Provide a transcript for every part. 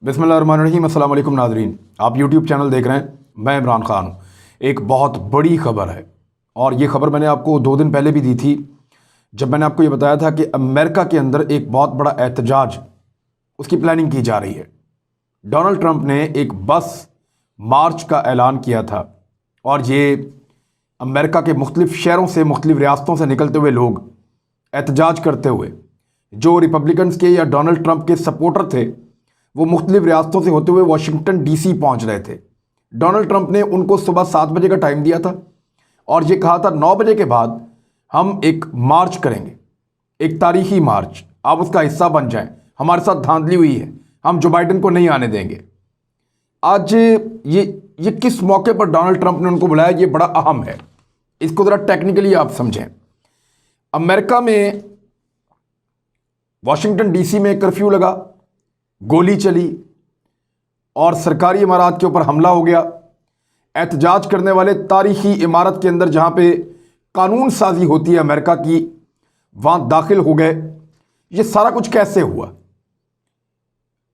बिस्मिल्लाहिर्रहमानिर्रहीम। अस्सलाम वालेकुम नाज़रीन, आप यूट्यूब चैनल देख रहे हैं। मैं इमरान ख़ान हूँ। एक बहुत बड़ी ख़बर है और ये ख़बर मैंने आपको 2 दिन पहले भी दी थी, जब मैंने आपको ये बताया था कि अमेरिका के अंदर एक बहुत बड़ा एहतजाज उसकी प्लानिंग की जा रही है। डोनाल्ड ट्रंप ने एक बस मार्च का ऐलान किया था और ये अमेरिका के मुख्तलिफ़ शहरों से, मुख्तलिफ़ रियासतों से निकलते हुए लोग एहतजाज करते हुए, जो रिपब्लिकन्स के या डोनाल्ड ट्रंप के सपोर्टर थे, वो मुख्तलिफ़ रियासतों से होते हुए वाशिंगटन डीसी पहुंच रहे थे। डोनाल्ड ट्रंप ने उनको सुबह 7 बजे का टाइम दिया था और ये कहा था 9 बजे के बाद हम एक मार्च करेंगे, एक तारीखी मार्च, आप उसका हिस्सा बन जाएं। हमारे साथ धांधली हुई है, हम जो बाइडन को नहीं आने देंगे। आज ये किस मौके पर डोनाल्ड ट्रंप ने उनको बुलाया, ये बड़ा अहम है। इसको ज़रा टेक्निकली आप समझें। अमेरिका में वाशिंगटन डीसी में कर्फ्यू लगा, गोली चली और सरकारी इमारत के ऊपर हमला हो गया। एहतजाज करने वाले तारीखी इमारत के अंदर, जहां पे कानून साजी होती है अमेरिका की, वहां दाखिल हो गए। ये सारा कुछ कैसे हुआ?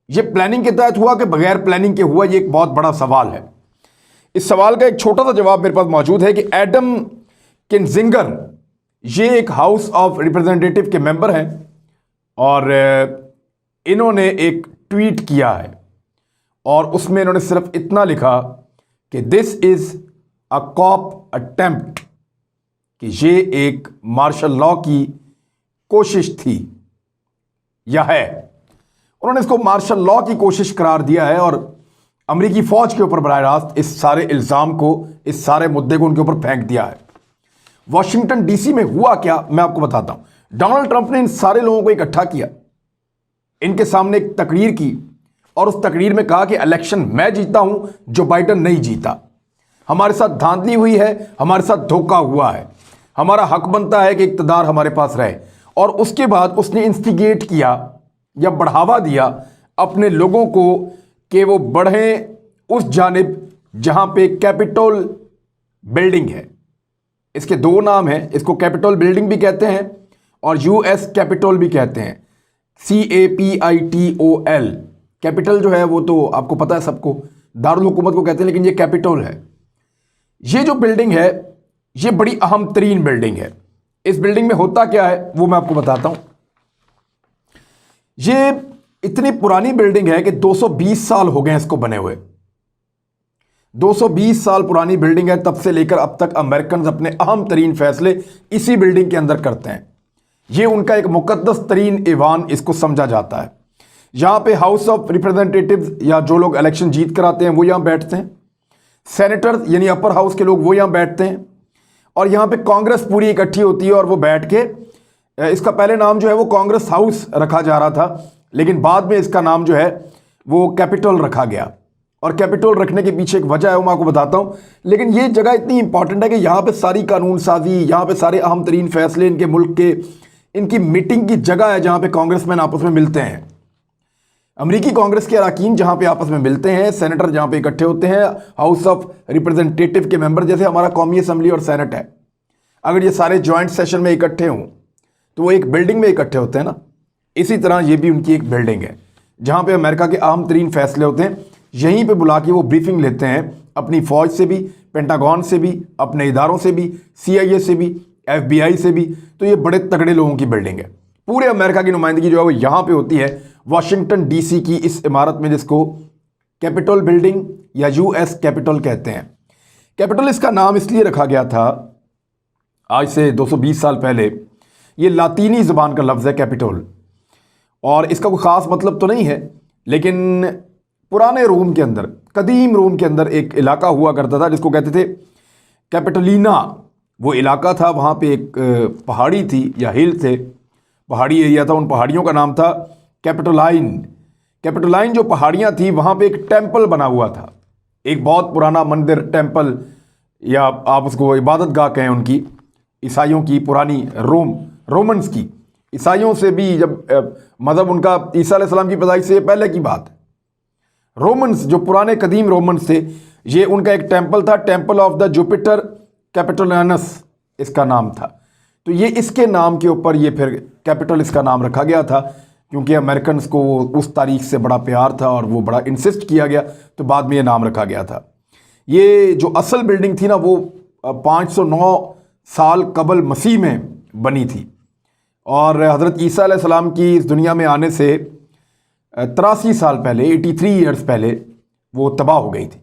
ये प्लानिंग के तहत हुआ कि बगैर प्लानिंग के हुआ? ये एक बहुत बड़ा सवाल है। इस सवाल का एक छोटा सा जवाब मेरे पास मौजूद है कि एडम किन्जिंगर, ये एक हाउस ऑफ रिप्रेजेंटेटिव के मेंबर हैं और इन्होंने एक ट्वीट किया है और उसमें इन्होंने सिर्फ इतना लिखा कि this is a cop attempt, कि ये एक मार्शल लॉ की कोशिश थी या है। उन्होंने इसको मार्शल लॉ की कोशिश करार दिया है और अमेरिकी फौज के ऊपर बराह रास्त इस सारे इल्ज़ाम को, इस सारे मुद्दे को उनके ऊपर फेंक दिया है। वाशिंगटन डीसी में हुआ क्या, मैं आपको बताता हूं। डोनाल्ड ट्रंप ने इन सारे लोगों को इकट्ठा किया, इनके सामने एक तकरीर की और उस तकरीर में कहा कि इलेक्शन मैं जीता हूं, जो बाइडन नहीं जीता। हमारे साथ धांधली हुई है, हमारे साथ धोखा हुआ है, हमारा हक बनता है कि इक़्तिदार हमारे पास रहे। और उसके बाद उसने इंस्टिगेट किया या बढ़ावा दिया अपने लोगों को कि वो बढ़ें उस जानिब जहां पे कैपिटोल बिल्डिंग है। इसके 2 नाम हैं, इसको कैपिटोल बिल्डिंग भी कहते हैं और यूएस कैपिटोल भी कहते हैं, CAPITOL। कैपिटल जो है वो तो आपको पता है, सबको दारुल हुकूमत को कहते हैं, लेकिन ये कैपिटोल है। ये जो बिल्डिंग है, ये बड़ी अहम तरीन बिल्डिंग है। इस बिल्डिंग में होता क्या है वो मैं आपको बताता हूं। ये इतनी पुरानी बिल्डिंग है कि 220 साल हो गए इसको बने हुए। 220 साल पुरानी बिल्डिंग है। तब से लेकर अब तक अमेरिकन अपने अहम तरीन फैसले इसी बिल्डिंग के अंदर करते हैं। ये उनका एक मुकद्दस तरीन ईवान इसको समझा जाता है। यहाँ पे हाउस ऑफ रिप्रेजेंटेटिव्स या जो लोग इलेक्शन जीत कर आते हैं वो यहाँ बैठते हैं। सेनेटर्स यानी अपर हाउस के लोग वो यहाँ बैठते हैं और यहाँ पे कांग्रेस पूरी इकट्ठी होती है और वो बैठ के, इसका पहले नाम जो है वो कांग्रेस हाउस रखा जा रहा था, लेकिन बाद में इसका नाम जो है वो कैपिटोल रखा गया। और कैपिटोल रखने के पीछे एक वजह है, वो मैं आपको बताता हूँ। लेकिन ये जगह इतनी इंपॉर्टेंट है कि यहाँ पे सारी कानून साजी, यहाँ पे सारे अहम तरीन फैसले इनके मुल्क के, इनकी मीटिंग की जगह है जहाँ पे कांग्रेसमैन आपस में मिलते हैं। अमेरिकी कांग्रेस के अरकान जहाँ पे आपस में मिलते हैं, सेनेटर जहाँ पे इकट्ठे होते हैं, हाउस ऑफ रिप्रेजेंटेटिव के मेंबर, जैसे हमारा कौमी असम्बली और सेनेट है, अगर ये सारे जॉइंट सेशन में इकट्ठे हों तो वो एक बिल्डिंग में इकट्ठे होते हैं ना। इसी तरह ये भी उनकी एक बिल्डिंग है जहाँ पे अमेरिका के अहम तरीन फैसले होते हैं। यहीं पे बुला के वो ब्रीफिंग लेते हैं अपनी फ़ौज से भी, पेंटागन से भी, अपने इदारों से भी, CIA से भी, FBI से भी। तो ये बड़े तगड़े लोगों की बिल्डिंग है। पूरे अमेरिका की नुमाइंदगी जो है वो यहाँ पे होती है, वाशिंगटन डीसी की इस इमारत में, जिसको कैपिटोल बिल्डिंग या US कैपिटोल कहते हैं। कैपिटोल इसका नाम इसलिए रखा गया था, आज से 220 साल पहले, ये लातीनी ज़बान का लफ्ज़ है कैपिटोल, और इसका कोई ख़ास मतलब तो नहीं है, लेकिन पुराने रोम के अंदर, कदीम रोम के अंदर एक इलाका हुआ करता था जिसको कहते थे कैपिटोलिना। वो इलाका था, वहाँ पे एक पहाड़ी थी या हिल थे, पहाड़ी एरिया था, उन पहाड़ियों का नाम था कैपिटोलाइन। कैपिटोलाइन जो पहाड़ियाँ थी, वहाँ पे एक टेम्पल बना हुआ था, एक बहुत पुराना मंदिर, टेम्पल, या आप उसको इबादत गाह कहें उनकी, ईसाइयों की, पुरानी रोमन्स की। ईसाइयों से भी जब मज़हब उनका ईसा अलैहिस्सलाम की पैदाइश से पहले की बात है। रोमन्स जो पुराने कदीम रोमन्स थे, ये उनका एक टेम्पल था, टेम्पल ऑफ द जुपिटर कैपिटोलिनस इसका नाम था। तो ये इसके नाम के ऊपर ये फिर कैपिटल इसका नाम रखा गया था। क्योंकि अमेरिकन को उस तारीख से बड़ा प्यार था और वो बड़ा इंसिस्ट किया गया, तो बाद में ये नाम रखा गया था। ये जो असल बिल्डिंग थी ना, वो 509 साल कबल मसीह में बनी थी और हज़रत ईसा अलैहिस्सलाम की इस दुनिया में आने से 83 साल पहले, 83 ईयर्स पहले वो तबाह हो गई थी।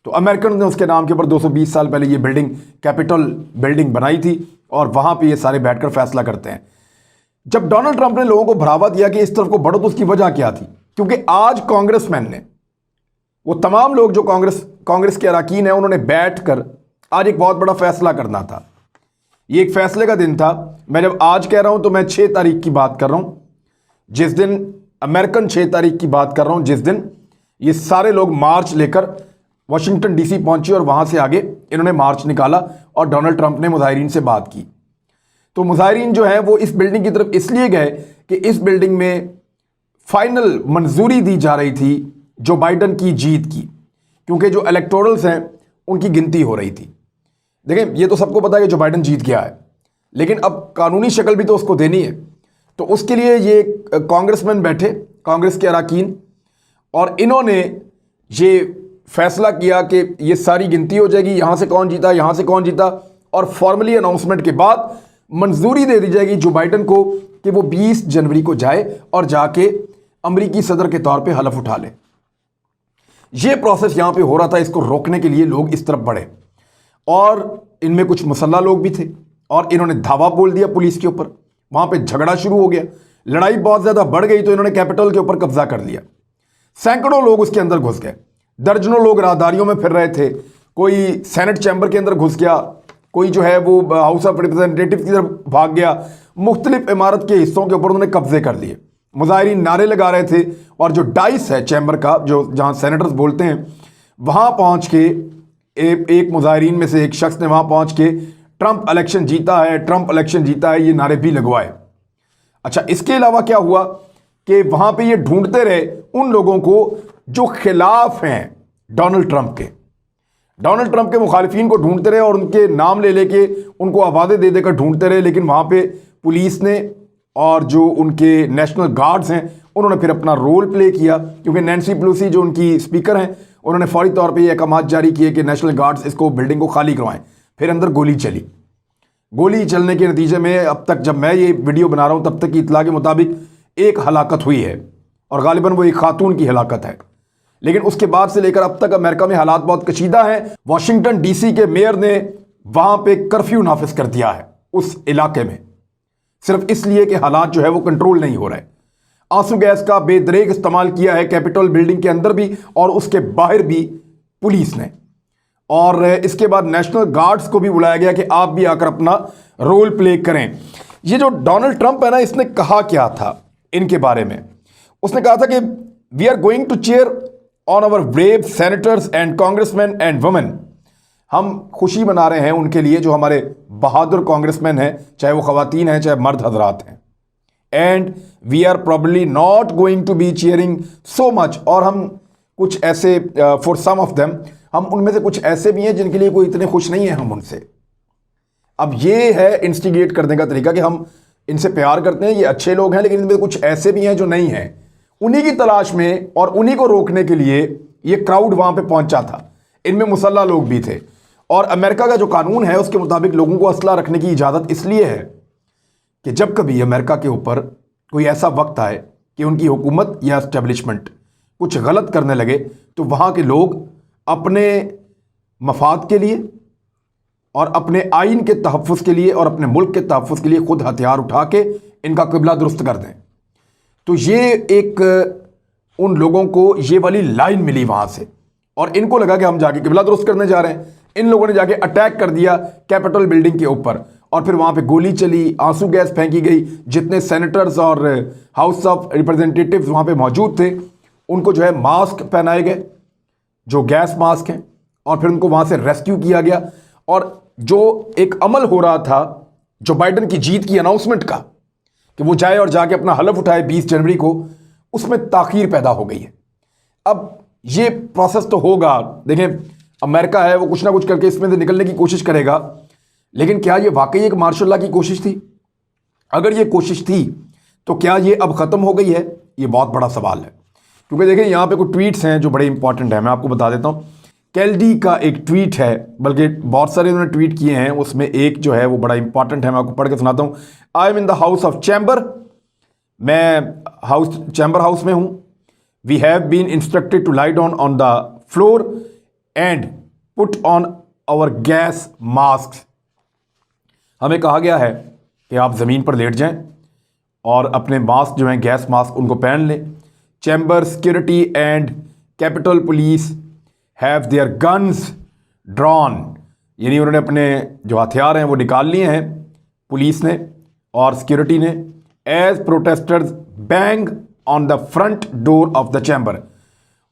तो अमेरिकन ने उसके नाम के ऊपर 220 साल पहले ये बिल्डिंग, कैपिटल बिल्डिंग बनाई थी और वहाँ पे ये सारे बैठकर फैसला करते हैं। जब डोनाल्ड ट्रंप ने लोगों को बढ़ावा दिया कि इस तरफ को बढ़ो, तो उसकी वजह क्या थी? क्योंकि आज कांग्रेसमैन ने, वो तमाम लोग जो कांग्रेस के अरकान हैं, उन्होंने बैठकर आज एक बहुत बड़ा फैसला करना था। ये एक फैसले का दिन था। मैं जब आज कह रहा हूं तो मैं 6 तारीख की बात कर रहा हूं, जिस दिन अमेरिकन 6 तारीख की बात कर रहा हूं, जिस दिन ये सारे लोग मार्च लेकर वाशिंगटन डीसी पहुंचे और वहां से आगे इन्होंने मार्च निकाला और डोनाल्ड ट्रंप ने मुजाहिरीन से बात की। तो मुजाहिरीन जो है वो इस बिल्डिंग की तरफ इसलिए गए कि इस बिल्डिंग में फाइनल मंजूरी दी जा रही थी जो बाइडन की जीत की, क्योंकि जो इलेक्टोरल्स हैं उनकी गिनती हो रही थी। देखें, ये तो सबको पता है कि जो बाइडन जीत गया है, लेकिन अब कानूनी शक्ल भी तो उसको देनी है। तो उसके लिए ये कांग्रेसमैन बैठे, कांग्रेस के अरकान, और इन्होंने ये फैसला किया कि ये सारी गिनती हो जाएगी, यहाँ से कौन जीता, यहाँ से कौन जीता, और फॉर्मली अनाउंसमेंट के बाद मंजूरी दे दी जाएगी जो बाइडन को कि वो 20 जनवरी को जाए और जाके अमरीकी सदर के तौर पे हलफ उठा ले। ये प्रोसेस यहाँ पे हो रहा था। इसको रोकने के लिए लोग इस तरफ बढ़े और इनमें कुछ मुसल्ला लोग भी थे और इन्होंने धावा बोल दिया पुलिस के ऊपर। वहाँ पे झगड़ा शुरू हो गया, लड़ाई बहुत ज़्यादा बढ़ गई, तो इन्होंने कैपिटल के ऊपर कब्जा कर लिया। सैकड़ों लोग उसके अंदर घुस गए, दर्जनों लोग राहदारियों में फिर रहे थे, कोई सेनेट चैम्बर के अंदर घुस गया, कोई जो है वो हाउस ऑफ रिप्रेजेंटेटिव की तरफ भाग गया। मुख्तलिफ इमारत के हिस्सों के ऊपर उन्होंने कब्जे कर लिए। मुजाहिरीन नारे लगा रहे थे और जो डाइस है चैम्बर का, जो जहाँ सेनेटर्स बोलते हैं, वहाँ पहुँच के एक मुजाहिरीन में से एक शख्स ने वहाँ पहुँच के ट्रंप इलेक्शन जीता है, ट्रंप इलेक्शन जीता है, ये नारे भी लगवाए। अच्छा, इसके अलावा क्या हुआ कि वहाँ पे ये ढूंढते रहे उन लोगों को जो खिलाफ हैं डोनाल्ड ट्रंप के मुखालिफिन को ढूंढते रहे और उनके नाम ले लेके उनको आवाज़ें दे देकर ढूंढते रहे। लेकिन वहाँ पे पुलिस ने और जो उनके नेशनल गार्ड्स हैं उन्होंने फिर अपना रोल प्ले किया, क्योंकि नैन्सी पेलोसी जो उनकी स्पीकर हैं उन्होंने फौरी तौर पे ये अहकाम जारी किए कि नेशनल गार्ड्स इसको बिल्डिंग को खाली करवाएं। फिर अंदर गोली चली। गोली चलने के नतीजे में अब तक जब मैं ये वीडियो बना रहा हूँ तब तक की इतला के मुताबिक एक हलाकत हुई है और गालिबन वो एक खातून की हलाकत है। लेकिन उसके बाद से लेकर अब तक अमेरिका में हालात बहुत कशीदा हैं। वाशिंगटन डीसी के मेयर ने वहां पे कर्फ्यू नाफिज कर दिया है उस इलाके में, सिर्फ इसलिए कि हालात जो है वो कंट्रोल नहीं हो रहे। आंसू गैस का बेदरेग इस्तेमाल किया है कैपिटल बिल्डिंग के अंदर भी और उसके बाहर भी पुलिस ने, और इसके बाद नेशनल गार्ड्स को भी बुलाया गया कि आप भी आकर अपना रोल प्ले करें। ये जो डोनाल्ड ट्रंप है ना, इसने कहा क्या था इनके बारे में? उसने कहा था कि we are going to cheer on our brave senators and congressman and women. हम खुशी मना रहे हैं उनके लिए जो हमारे बहादुर कांग्रेसमैन हैं, चाहे वो खवातीन हैं चाहे मर्द हजरात हैं। And we are probably not going to be cheering so much, और हम कुछ ऐसे फॉर सम ऑफ देम, हम उनमें से कुछ ऐसे भी हैं जिनके लिए कोई इतने खुश नहीं है हम उनसे। अब ये है इंस्टिगेट करने का तरीका कि हम इनसे प्यार करते हैं, ये अच्छे लोग हैं, लेकिन इनमें कुछ ऐसे भी हैं जो नहीं हैं। उन्हीं की तलाश में और उन्हीं को रोकने के लिए ये क्राउड वहां पे पहुंचा था। इनमें मुसल्ला लोग भी थे और अमेरिका का जो कानून है उसके मुताबिक लोगों को असला रखने की इजाज़त इसलिए है कि जब कभी अमेरिका के ऊपर कोई ऐसा वक्त आए कि उनकी हुकूमत या एस्टेब्लिशमेंट कुछ गलत करने लगे, तो वहाँ के लोग अपने मफाद के लिए और अपने आइन के तहफ़्फ़ुज़ के लिए और अपने मुल्क के तहफ़्फ़ुज़ के लिए खुद हथियार उठा के इनका क़िबला दुरुस्त कर दें। तो ये एक उन लोगों को ये वाली लाइन मिली वहाँ से और इनको लगा कि हम जाके क़िबला दुरुस्त करने जा रहे हैं। इन लोगों ने जाके अटैक कर दिया कैपिटल बिल्डिंग के ऊपर और फिर वहाँ पे गोली चली, आंसू गैस फेंकी गई। जितने सेनेटर्स और हाउस ऑफ रिप्रेजेंटेटिव्स वहाँ पे मौजूद थे उनको जो है मास्क पहनाए गए, जो गैस मास्क हैं, और फिर उनको वहाँ से रेस्क्यू किया गया। और जो एक अमल हो रहा था जो बाइडन की जीत की अनाउंसमेंट का कि वो जाए और जाके अपना हलफ उठाए 20 जनवरी को, उसमें ताख़ीर पैदा हो गई है। अब ये प्रोसेस तो होगा, देखें अमेरिका है वो कुछ ना कुछ करके इसमें से निकलने की कोशिश करेगा, लेकिन क्या ये वाकई एक मार्शल लॉ की कोशिश थी? अगर ये कोशिश थी तो क्या ये अब ख़त्म हो गई है? ये बहुत बड़ा सवाल है, क्योंकि देखिए यहाँ पे कुछ ट्वीट्स हैं जो बड़े इंपॉर्टेंट हैं। मैं आपको बता देता हूँ। कैल्डी का एक ट्वीट है, बल्कि बहुत सारे उन्होंने ट्वीट किए हैं, उसमें एक जो है वो बड़ा इंपॉर्टेंट है। मैं आपको पढ़ के सुनाता हूँ। I am in the house of chamber, मैं चैम्बर हाउस में हूँ। We have been instructed to lie down on the floor and put on our gas mask. हमें कहा गया है कि आप ज़मीन पर लेट जाएं और अपने मास्क जो हैं, गैस मास्क, उनको पहन लें। Chamber security and capital police have their guns drawn, यानी उन्होंने अपने जो हथियार हैं वो निकाल लिए हैं, पुलिस ने और सिक्योरिटी ने। As protesters bang on the front door of the chamber,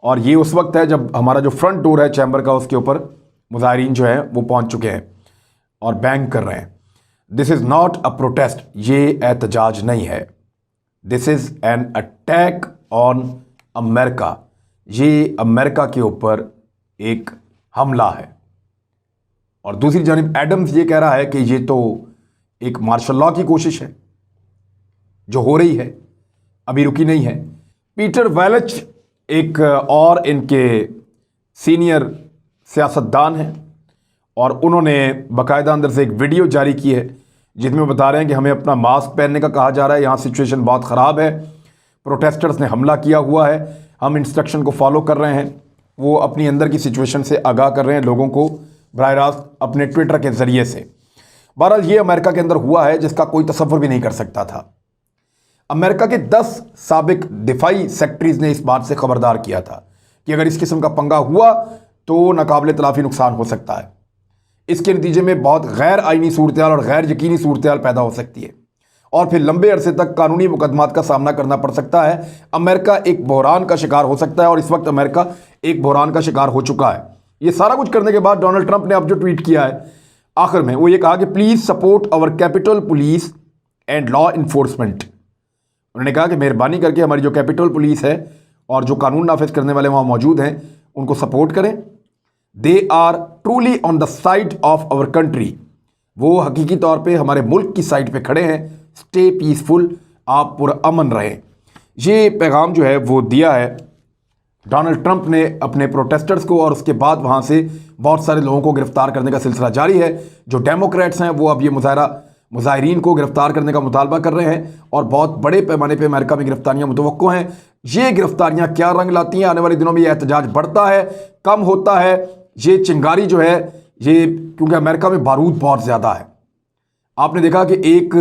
और ये उस वक्त है जब हमारा जो फ्रंट डोर है चैम्बर का, उसके ऊपर मुजाहिरीन जो हैं वो पहुंच चुके हैं और बैंग कर रहे हैं। This is not a protest, ये एहतजाज नहीं है। This is an attack on America, ये अमेरिका के ऊपर एक हमला है। और दूसरी जानिब एडम्स ये कह रहा है कि ये तो एक मार्शल लॉ की कोशिश है जो हो रही है, अभी रुकी नहीं है। पीटर वेलच एक और इनके सीनियर सियासतदान हैं और उन्होंने बाकायदा अंदर से एक वीडियो जारी की है जिसमें बता रहे हैं कि हमें अपना मास्क पहनने का कहा जा रहा है, यहाँ सिचुएशन बहुत ख़राब है, प्रोटेस्टर्स ने हमला किया हुआ है, हम इंस्ट्रक्शन को फॉलो कर रहे हैं। वो अपनी अंदर की सिचुएशन से आगाह कर रहे हैं लोगों को बराह रास्त अपने ट्विटर के ज़रिए से। बहरहाल ये अमेरिका के अंदर हुआ है जिसका कोई तसव्वुर भी नहीं कर सकता था। अमेरिका के 10 साबिक दिफाई सेक्रेटरीज ने इस बात से खबरदार किया था कि अगर इस किस्म का पंगा हुआ तो नाकाबिले तलाफ़ी नुकसान हो सकता है। इसके नतीजे में बहुत गैर आइनी सूरत हाल और गैर यकीनी सूरत हाल पैदा हो सकती है और फिर लंबे अरसे तक कानूनी मुकदमात का सामना करना पड़ सकता है। अमेरिका एक बहरान का शिकार हो सकता है और इस वक्त अमेरिका एक बहरान का शिकार हो चुका है। ये सारा कुछ करने के बाद डोनाल्ड ट्रंप ने अब जो ट्वीट किया है आखिर में, वो ये कहा कि please support our Capitol Police and law enforcement. उन्होंने कहा कि मेहरबानी करके हमारी जो कैपिटल पुलिस है और जो कानून नाफिज करने वाले वहाँ मौजूद हैं उनको सपोर्ट करें। They are truly on the side of our country, वो हकीकी तौर पे हमारे मुल्क की साइड पे खड़े हैं। स्टे पीसफुल, आप पुरअमन रहें। ये पैगाम जो है वो दिया है डोनाल्ड ट्रंप ने अपने प्रोटेस्टर्स को और उसके बाद वहाँ से बहुत सारे लोगों को गिरफ्तार करने का सिलसिला जारी है। जो डेमोक्रेट्स हैं वो अब ये मुजाहिरीन को गिरफ्तार करने का मुतालबा कर रहे हैं और बहुत बड़े पैमाने पे अमेरिका में गिरफ्तारियां मुतवक्को हैं। ये गिरफ्तारियां क्या रंग लाती हैं, आने वाले दिनों में ये एहतजाज बढ़ता है, कम होता है, ये चिंगारी जो है ये, क्योंकि अमेरिका में बारूद बहुत ज़्यादा है। आपने देखा कि एक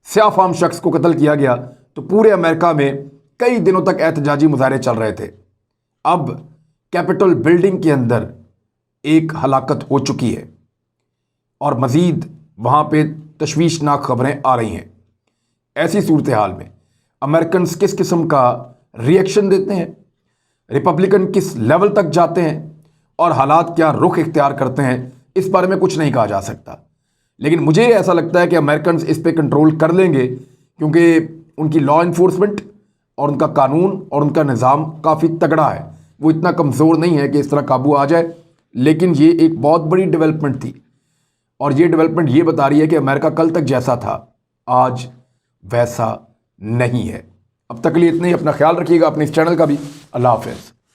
स्याफाम शख्स को कत्ल किया गया तो पूरे अमेरिका में कई दिनों तक एहतजाजी मुजाहरे चल रहे थे। अब कैपिटल बिल्डिंग के अंदर एक हलाकत हो चुकी है और मज़ीद वहाँ पे तशवीशनाक खबरें आ रही हैं। ऐसी सूरत हाल में अमेरिकन किस किस्म का रिएक्शन देते हैं, रिपब्लिकन किस लेवल तक जाते हैं और हालात क्या रुख इख्तियार करते हैं, इस बारे में कुछ नहीं कहा जा सकता। लेकिन मुझे ऐसा लगता है कि अमेरिकन इस पे कंट्रोल कर लेंगे क्योंकि उनकी लॉ इन्फोर्समेंट और उनका कानून और उनका निज़ाम काफ़ी तगड़ा है। वो इतना कमज़ोर नहीं है कि इस तरह काबू आ जाए। लेकिन ये एक बहुत बड़ी डेवलपमेंट थी और ये डेवलपमेंट ये बता रही है कि अमेरिका कल तक जैसा था आज वैसा नहीं है। अब तक के लिए इतना ही। अपना ख्याल रखिएगा, अपने इस चैनल का भी। अल्लाह हाफ़िज़।